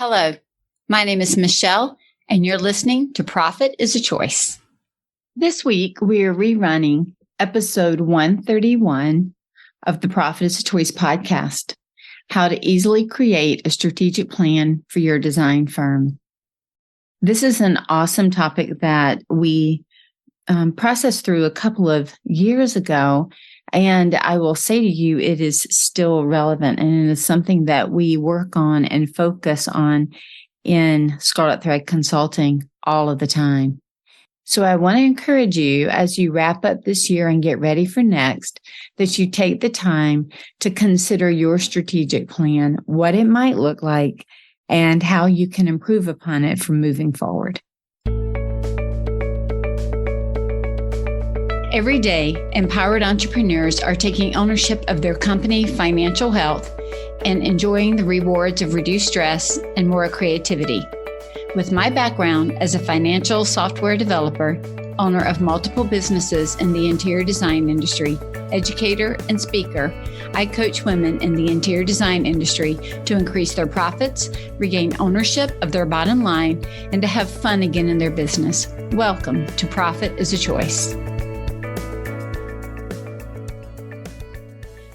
Hello, my name is Michele, and you're listening to Profit is a Choice. This week, we are rerunning episode 131 of the Profit is a Choice podcast, How to Easily Create a Strategic Plan for Your Design Firm. This is an awesome topic that we processed through a couple of years ago, and I will say to you, it is still relevant, and it is something that we work on and focus on in Scarlet Thread Consulting all of the time. So I want to encourage you, as you wrap up this year and get ready for next, that you take the time to consider your strategic plan, what it might look like, and how you can improve upon it from moving forward. Every day, empowered entrepreneurs are taking ownership of their company financial health and enjoying the rewards of reduced stress and more creativity. With my background as a financial software developer, owner of multiple businesses in the interior design industry, educator, and speaker, I coach women in the interior design industry to increase their profits, regain ownership of their bottom line, and to have fun again in their business. Welcome to Profit is a Choice.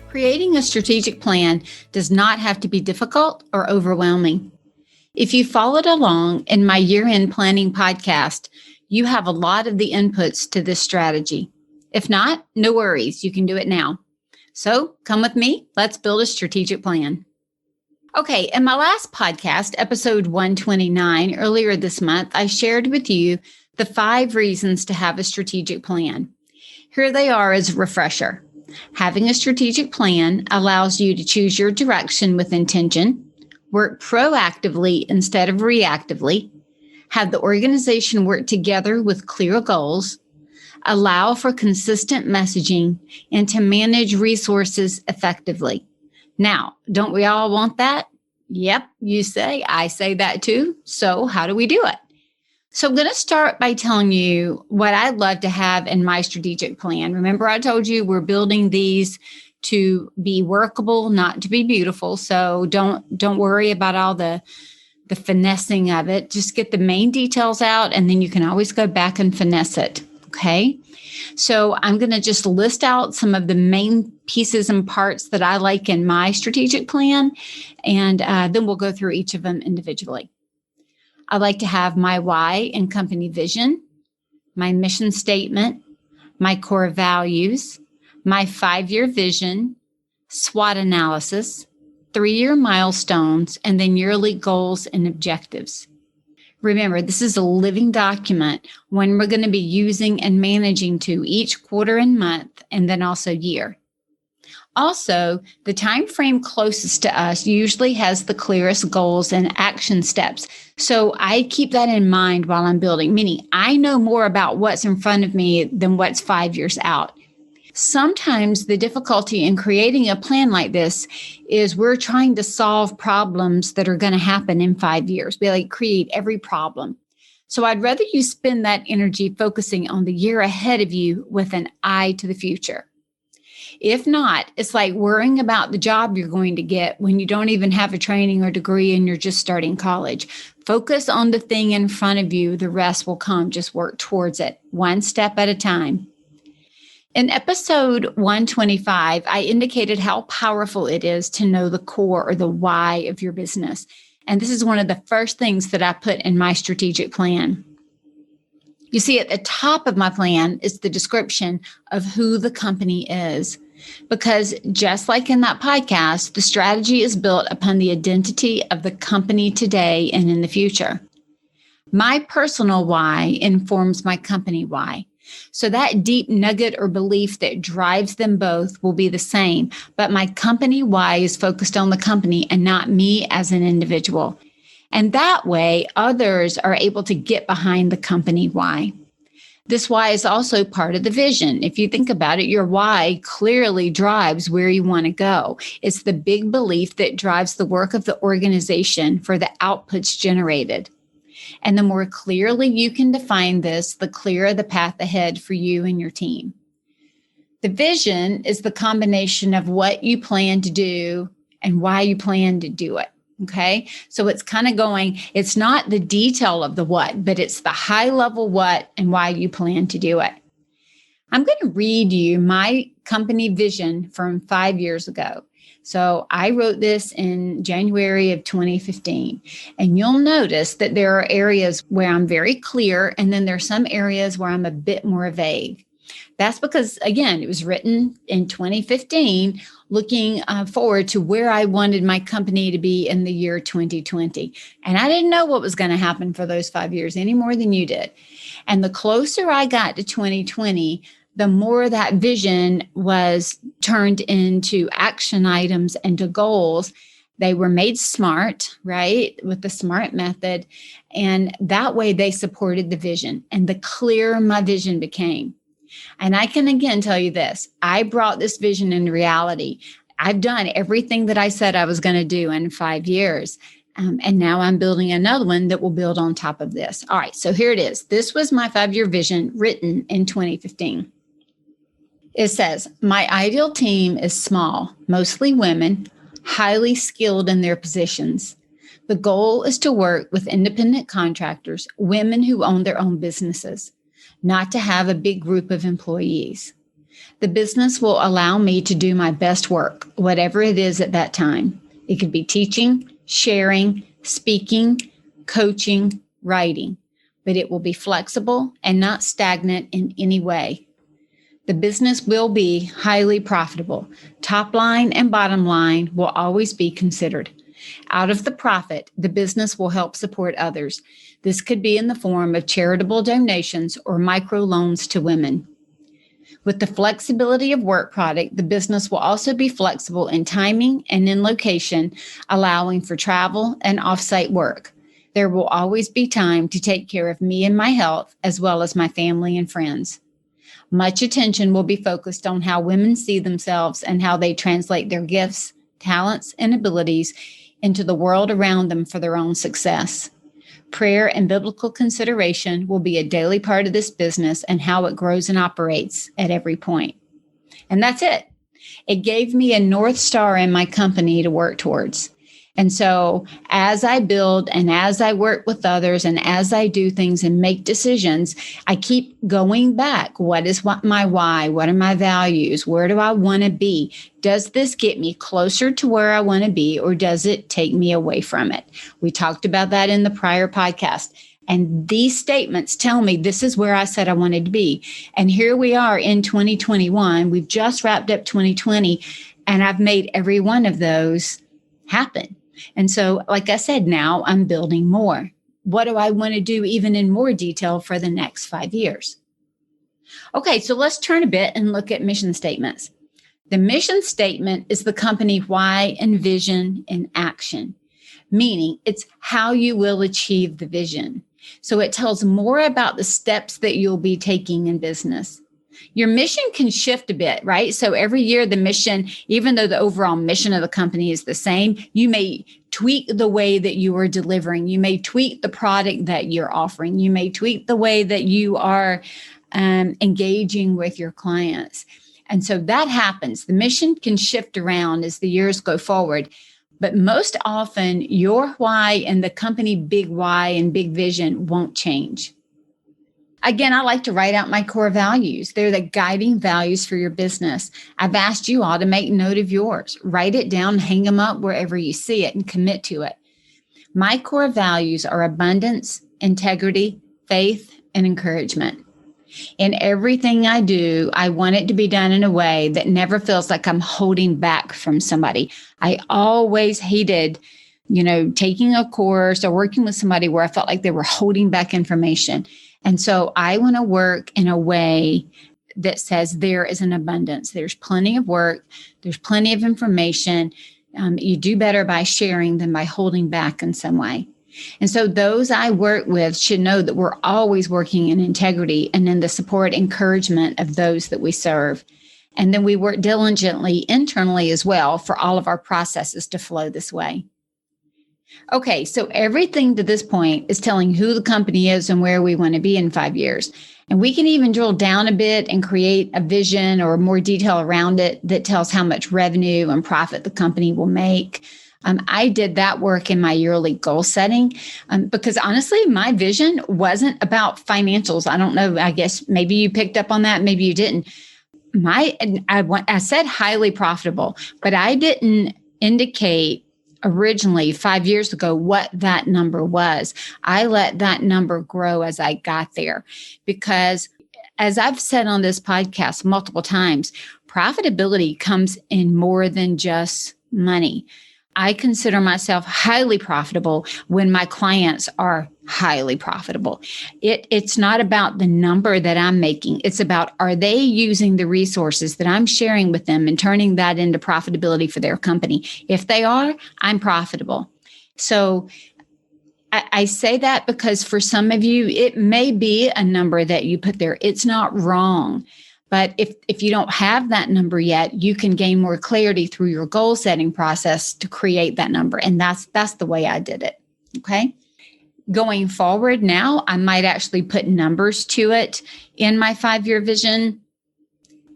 Creating a strategic plan does not have to be difficult or overwhelming. If you followed along in my year-end planning podcast, you have a lot of the inputs to this strategy. If not, no worries, you can do it now. So come with me, let's build a strategic plan. Okay, in my last podcast, episode 129, earlier this month, I shared with you the 5 reasons to have a strategic plan. Here they are as a refresher. Having a strategic plan allows you to choose your direction with intention, work proactively instead of reactively, have the organization work together with clear goals, allow for consistent messaging, and to manage resources effectively. Now, don't we all want that? Yep, you say, I say that too. So how do we do it? So I'm going to start by telling you what I'd love to have in my strategic plan. Remember, I told you we're building these to be workable, not to be beautiful. So don't worry about all the finessing of it. Just get the main details out, and then you can always go back and finesse it. Okay. So I'm going to just list out some of the main pieces and parts that I like in my strategic plan, and then we'll go through each of them individually. I like to have my why and company vision, my mission statement, my core values, my 5-year vision, SWOTT analysis, 3-year milestones, and then yearly goals and objectives. Remember, this is a living document, one we're going to be using and managing to each quarter and month, and then also year. Also, the time frame closest to us usually has the clearest goals and action steps. So I keep that in mind while I'm building, meaning I know more about what's in front of me than what's 5 years out. Sometimes the difficulty in creating a plan like this is we're trying to solve problems that are going to happen in 5 years. We create every problem. So I'd rather you spend that energy focusing on the year ahead of you with an eye to the future. If not, it's like worrying about the job you're going to get when you don't even have a training or degree and you're just starting college. Focus on the thing in front of you. The rest will come. Just work towards it, one step at a time. In episode 125, I indicated how powerful it is to know the core or the why of your business. And this is one of the first things that I put in my strategic plan. You see, at the top of my plan is the description of who the company is. Because just like in that podcast, the strategy is built upon the identity of the company today and in the future. My personal why informs my company why. So that deep nugget or belief that drives them both will be the same, but my company why is focused on the company and not me as an individual. And that way, others are able to get behind the company why. This why is also part of the vision. If you think about it, your why clearly drives where you want to go. It's the big belief that drives the work of the organization for the outputs generated. And the more clearly you can define this, the clearer the path ahead for you and your team. The vision is the combination of what you plan to do and why you plan to do it. Okay. So it's kind of going, it's not the detail of the what, but it's the high level what and why you plan to do it. I'm going to read you my company vision from 5 years ago. So I wrote this in January of 2015. And you'll notice that there are areas where I'm very clear, and then there's some areas where I'm a bit more vague. That's because, again, it was written in 2015, looking forward to where I wanted my company to be in the year 2020. And I didn't know what was going to happen for those 5 years any more than you did. And the closer I got to 2020, the more that vision was turned into action items and to goals. They were made smart, right, with the SMART method. And that way they supported the vision. And the clearer my vision became. And I can again tell you this, I brought this vision into reality. I've done everything that I said I was going to do in 5 years. And now I'm building another one that will build on top of this. All right, so here it is. This was my 5-year vision written in 2015. It says, my ideal team is small, mostly women, highly skilled in their positions. The goal is to work with independent contractors, women who own their own businesses, not to have a big group of employees. The business will allow me to do my best work, whatever it is at that time. It could be teaching, sharing, speaking, coaching, writing, but it will be flexible and not stagnant in any way. The business will be highly profitable. Top line and bottom line will always be considered. Out of the profit, the business will help support others. This could be in the form of charitable donations or microloans to women. With the flexibility of work product, the business will also be flexible in timing and in location, allowing for travel and off-site work. There will always be time to take care of me and my health, as well as my family and friends. Much attention will be focused on how women see themselves and how they translate their gifts, talents, and abilities into the world around them for their own success. Prayer and biblical consideration will be a daily part of this business and how it grows and operates at every point. And that's it. It gave me a North Star in my company to work towards. And so as I build and as I work with others and as I do things and make decisions, I keep going back. What is my why? What are my values? Where do I want to be? Does this get me closer to where I want to be, or does it take me away from it? We talked about that in the prior podcast. And these statements tell me this is where I said I wanted to be. And here we are in 2021. We've just wrapped up 2020, and I've made every one of those happen. And so, like I said, now I'm building more. What do I want to do even in more detail for the next 5 years? Okay, so let's turn a bit and look at mission statements. The mission statement is the company why and vision in action, meaning it's how you will achieve the vision. So it tells more about the steps that you'll be taking in business. Your mission can shift a bit, right? So every year the mission, even though the overall mission of the company is the same, you may tweak the way that you are delivering. You may tweak the product that you're offering. You may tweak the way that you are engaging with your clients. And so that happens. The mission can shift around as the years go forward. But most often your why and the company big why and big vision won't change. Again, I like to write out my core values. They're the guiding values for your business. I've asked you all to make note of yours. Write it down, hang them up wherever you see it, and commit to it. My core values are abundance, integrity, faith, and encouragement. In everything I do, I want it to be done in a way that never feels like I'm holding back from somebody. I always hated, taking a course or working with somebody where I felt like they were holding back information. And so I want to work in a way that says there is an abundance. There's plenty of work. There's plenty of information. You do better by sharing than by holding back in some way. And so those I work with should know that we're always working in integrity and in the support, encouragement of those that we serve. And then we work diligently internally as well for all of our processes to flow this way. Okay, so everything to this point is telling who the company is and where we want to be in 5 years. And we can even drill down a bit and create a vision or more detail around it that tells how much revenue and profit the company will make. I did that work in my yearly goal setting because honestly, my vision wasn't about financials. I don't know. I guess maybe you picked up on that. Maybe you didn't. I said highly profitable, but I didn't indicate originally 5 years ago what that number was. I let that number grow as I got there because, as I've said on this podcast multiple times, profitability comes in more than just money. I consider myself highly profitable when my clients are highly profitable. It's not about the number that I'm making. It's about, are they using the resources that I'm sharing with them and turning that into profitability for their company? If they are, I'm profitable. So I say that because for some of you, it may be a number that you put there. It's not wrong. But if you don't have that number yet, you can gain more clarity through your goal setting process to create that number. And that's the way I did it. Okay. Going forward now, I might actually put numbers to it in my 5-year vision,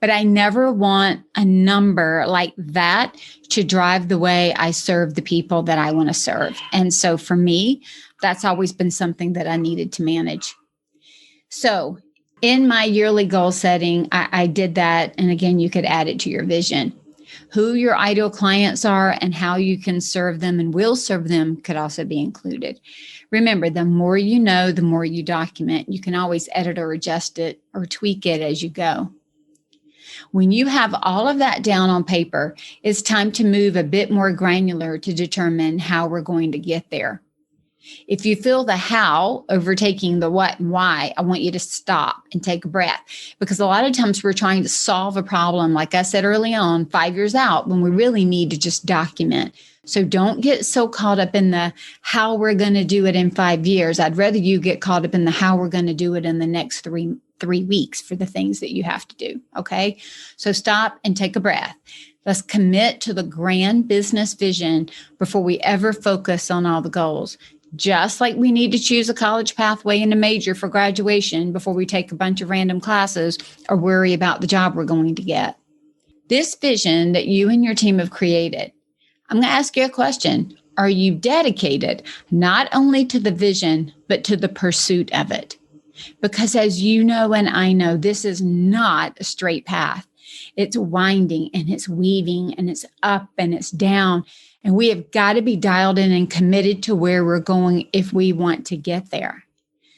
but I never want a number like that to drive the way I serve the people that I want to serve. And so for me, that's always been something that I needed to manage. So in my yearly goal setting, I did that. And again, you could add it to your vision. Who your ideal clients are and how you can serve them and will serve them could also be included. Remember, the more you know, the more you document. You can always edit or adjust it or tweak it as you go. When you have all of that down on paper, it's time to move a bit more granular to determine how we're going to get there. If you feel the how overtaking the what and why, I want you to stop and take a breath, because a lot of times we're trying to solve a problem, like I said early on, 5 years out, when we really need to just document. So don't get so caught up in the how we're going to do it in 5 years. I'd rather you get caught up in the how we're going to do it in the next three weeks for the things that you have to do. Okay. So stop and take a breath. Let's commit to the grand business vision before we ever focus on all the goals. Just like we need to choose a college pathway and a major for graduation before we take a bunch of random classes or worry about the job we're going to get. This vision that you and your team have created, I'm going to ask you a question. Are you dedicated not only to the vision, but to the pursuit of it? Because as you know and I know, this is not a straight path. It's winding and it's weaving and it's up and it's down. And we have got to be dialed in and committed to where we're going if we want to get there.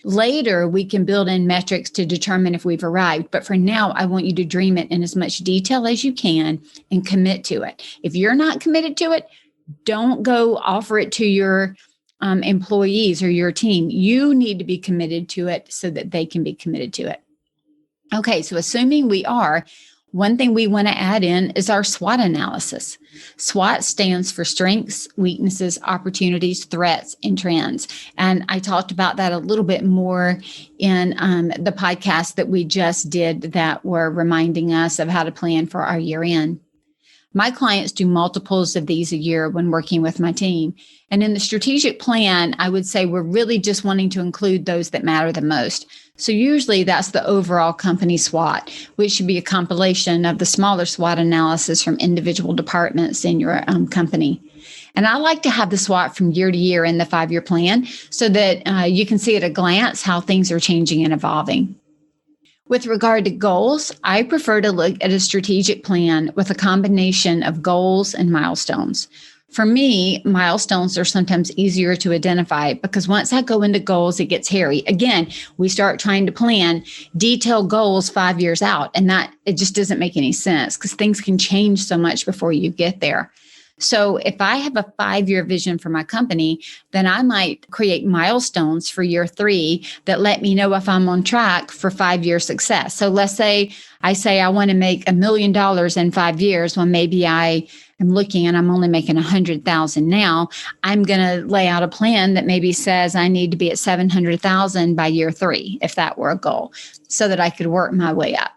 Later, we can build in metrics to determine if we've arrived. But for now, I want you to dream it in as much detail as you can and commit to it. If you're not committed to it, don't go offer it to your employees or your team. You need to be committed to it so that they can be committed to it. Okay, so assuming we are, one thing we want to add in is our SWOT analysis. SWOT stands for strengths, weaknesses, opportunities, threats, and trends. And I talked about that a little bit more in the podcast that we just did that were reminding us of how to plan for our year end. My clients do multiples of these a year when working with my team. And in the strategic plan, I would say we're really just wanting to include those that matter the most. So usually that's the overall company SWOT, which should be a compilation of the smaller SWOT analysis from individual departments in your company. And I like to have the SWOT from year to year in the 5-year plan so that you can see at a glance how things are changing and evolving. With regard to goals, I prefer to look at a strategic plan with a combination of goals and milestones. For me, milestones are sometimes easier to identify because once I go into goals, it gets hairy. Again, we start trying to plan detailed goals 5 years out, and that it just doesn't make any sense because things can change so much before you get there. So if I have a 5-year vision for my company, then I might create milestones for year 3 that let me know if I'm on track for 5-year success. So let's say I want to make $1 million in 5 years. Well, maybe I am looking and I'm only making 100,000 now. I'm going to lay out a plan that maybe says I need to be at 700,000 by year 3, if that were a goal, so that I could work my way up.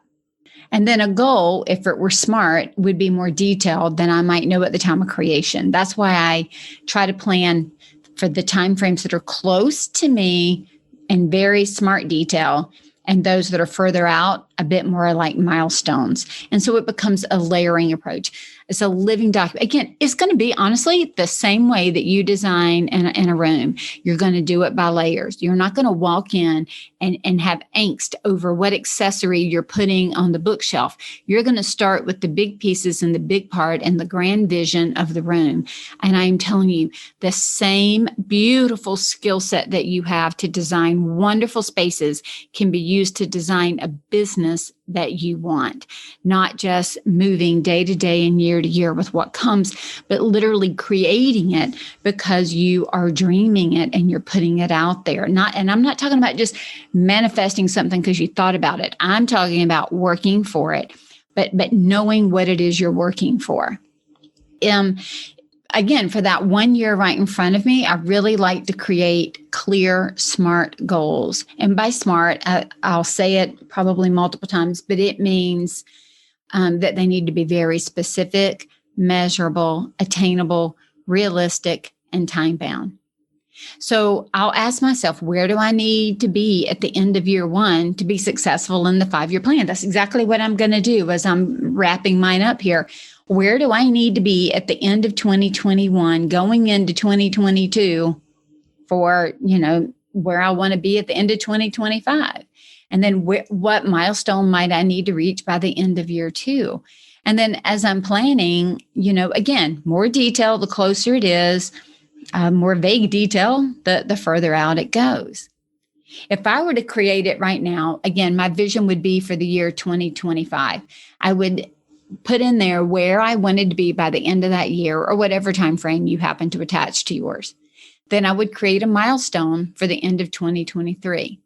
And then a goal, if it were smart, would be more detailed than I might know at the time of creation. That's why I try to plan for the timeframes that are close to me and very smart detail. And those that are further out, a bit more like milestones. And so it becomes a layering approach. It's a living document. Again, it's going to be honestly the same way that you design in a room. You're going to do it by layers. You're not going to walk in and have angst over what accessory you're putting on the bookshelf. You're going to start with the big pieces and the big part and the grand vision of the room. And I'm telling you, the same beautiful skill set that you have to design wonderful spaces can be used to design a business that you want, not just moving day to day and year to year with what comes, but literally creating it because you are dreaming it and you're putting it out there. And I'm not talking about just manifesting something because you thought about it. I'm talking about working for it, but knowing what it is you're working for. Again, for that 1 year right in front of me, I really like to create clear, SMART goals. And by SMART, I'll say it probably multiple times, but it means that they need to be very specific, measurable, attainable, realistic, and time-bound. So I'll ask myself, where do I need to be at the end of year one to be successful in the 5-year plan? That's exactly what I'm going to do as I'm wrapping mine up here. Where do I need to be at the end of 2021, going into 2022 for, where I want to be at the end of 2025? And then what milestone might I need to reach by the end of year 2? And then as I'm planning, again, more detail, the closer it is, more vague detail, the further out it goes. If I were to create it right now, again, my vision would be for the year 2025. I would put in there where I wanted to be by the end of that year or whatever time frame you happen to attach to yours. Then I would create a milestone for the end of 2023.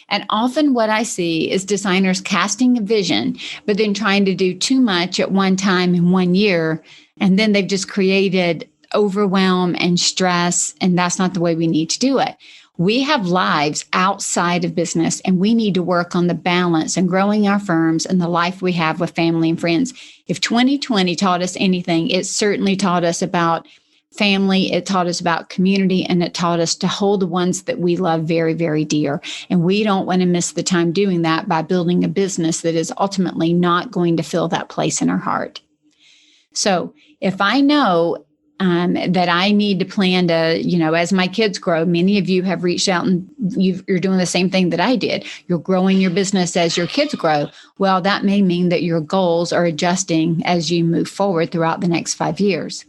And often what I see is designers casting a vision, but then trying to do too much at one time in 1 year. And then they've just created overwhelm and stress. And that's not the way we need to do it. We have lives outside of business, and we need to work on the balance and growing our firms and the life we have with family and friends. If 2020 taught us anything, it certainly taught us about family, it taught us about community, and it taught us to hold the ones that we love very, very dear. And we don't want to miss the time doing that by building a business that is ultimately not going to fill that place in our heart. So if I know that I need to plan to, as my kids grow, many of you have reached out and you're doing the same thing that I did. You're growing your business as your kids grow. Well, that may mean that your goals are adjusting as you move forward throughout the next 5 years.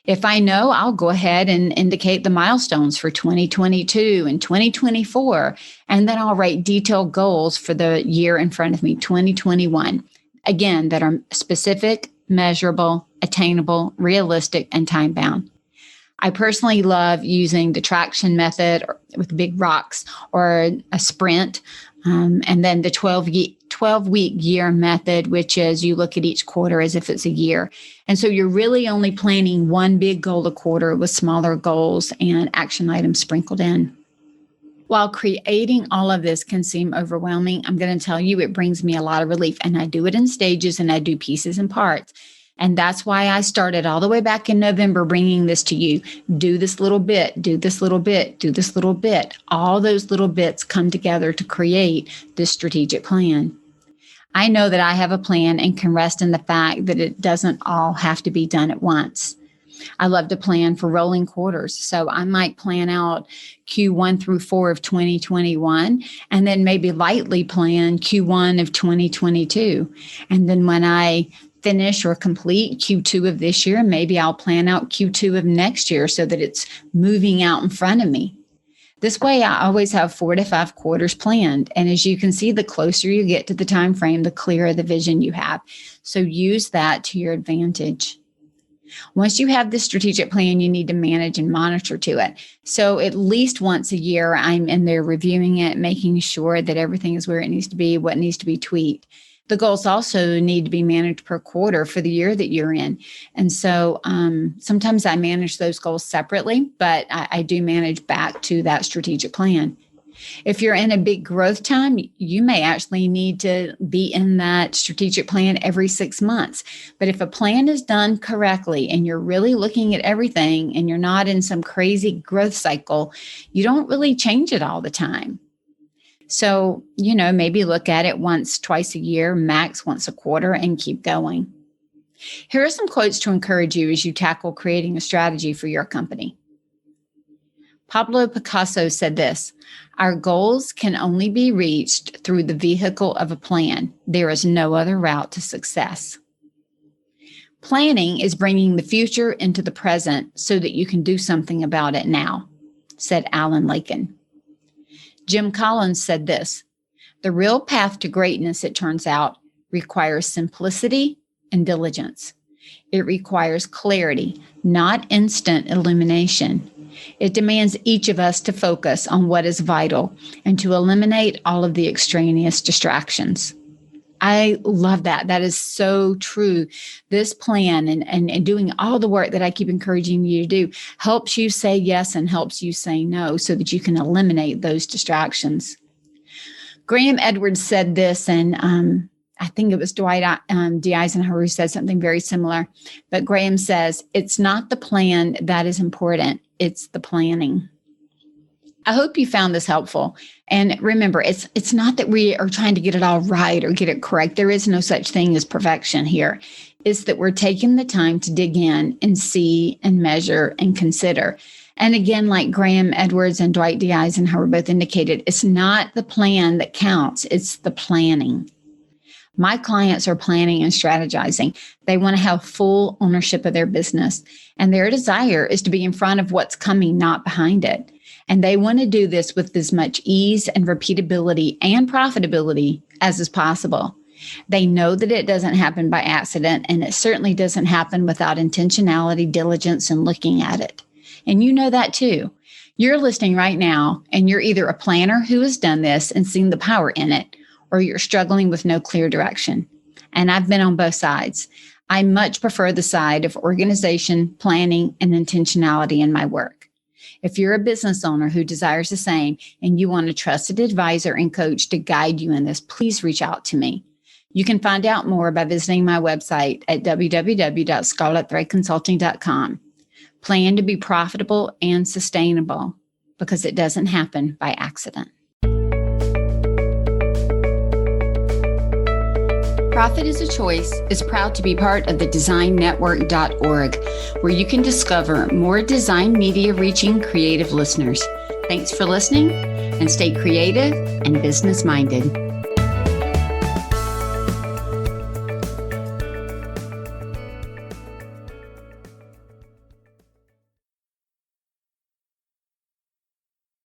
If I know, I'll go ahead and indicate the milestones for 2022 and 2024, and then I'll write detailed goals for the year in front of me, 2021, again, that are specific, measurable, attainable, realistic, and time-bound. I personally love using the traction method with big rocks or a sprint, and then the 12-week year method, which is you look at each quarter as if it's a year. And so you're really only planning one big goal a quarter with smaller goals and action items sprinkled in. While creating all of this can seem overwhelming, I'm going to tell you it brings me a lot of relief. And I do it in stages and I do pieces and parts. And that's why I started all the way back in November bringing this to you. Do this little bit, do this little bit, do this little bit. All those little bits come together to create this strategic plan. I know that I have a plan and can rest in the fact that it doesn't all have to be done at once. I love to plan for rolling quarters. So I might plan out Q1 through 4 of 2021, and then maybe lightly plan Q1 of 2022. And then when I finish or complete Q2 of this year, maybe I'll plan out Q2 of next year so that it's moving out in front of me. This way, I always have 4 to 5 quarters planned. And as you can see, the closer you get to the time frame, the clearer the vision you have. So use that to your advantage. Once you have this strategic plan, you need to manage and monitor to it. So at least once a year, I'm in there reviewing it, making sure that everything is where it needs to be, what needs to be tweaked. The goals also need to be managed per quarter for the year that you're in. And so sometimes I manage those goals separately, but I do manage back to that strategic plan. If you're in a big growth time, you may actually need to be in that strategic plan every 6 months. But if a plan is done correctly and you're really looking at everything and you're not in some crazy growth cycle, you don't really change it all the time. So, maybe look at it once, twice a year, max once a quarter, and keep going. Here are some quotes to encourage you as you tackle creating a strategy for your company. Pablo Picasso said this: "Our goals can only be reached through the vehicle of a plan. There is no other route to success." Planning is bringing the future into the present so that you can do something about it now, said Alan Lakin. Jim Collins said this: "The real path to greatness, it turns out, requires simplicity and diligence. It requires clarity, not instant illumination. It demands each of us to focus on what is vital and to eliminate all of the extraneous distractions." I love that. That is so true. This plan and doing all the work that I keep encouraging you to do helps you say yes and helps you say no so that you can eliminate those distractions. Graham Edwards said this, and I think it was Dwight D. Eisenhower who said something very similar. But Graham says, "It's not the plan that is important. It's the planning." I hope you found this helpful. And remember, it's not that we are trying to get it all right or get it correct. There is no such thing as perfection here. It's that we're taking the time to dig in and see and measure and consider. And again, like Graham Edwards and Dwight D. Eisenhower both indicated, it's not the plan that counts. It's the planning. My clients are planning and strategizing. They want to have full ownership of their business. And their desire is to be in front of what's coming, not behind it. And they want to do this with as much ease and repeatability and profitability as is possible. They know that it doesn't happen by accident, and it certainly doesn't happen without intentionality, diligence, and looking at it. And you know that too. You're listening right now, and you're either a planner who has done this and seen the power in it, or you're struggling with no clear direction. And I've been on both sides. I much prefer the side of organization, planning, and intentionality in my work. If you're a business owner who desires the same and you want a trusted advisor and coach to guide you in this, please reach out to me. You can find out more by visiting my website at www.scarletthreadconsulting.com. Plan to be profitable and sustainable because it doesn't happen by accident. Profit is a Choice is proud to be part of the designnetwork.org, where you can discover more design media reaching creative listeners. Thanks for listening, and stay creative and business minded.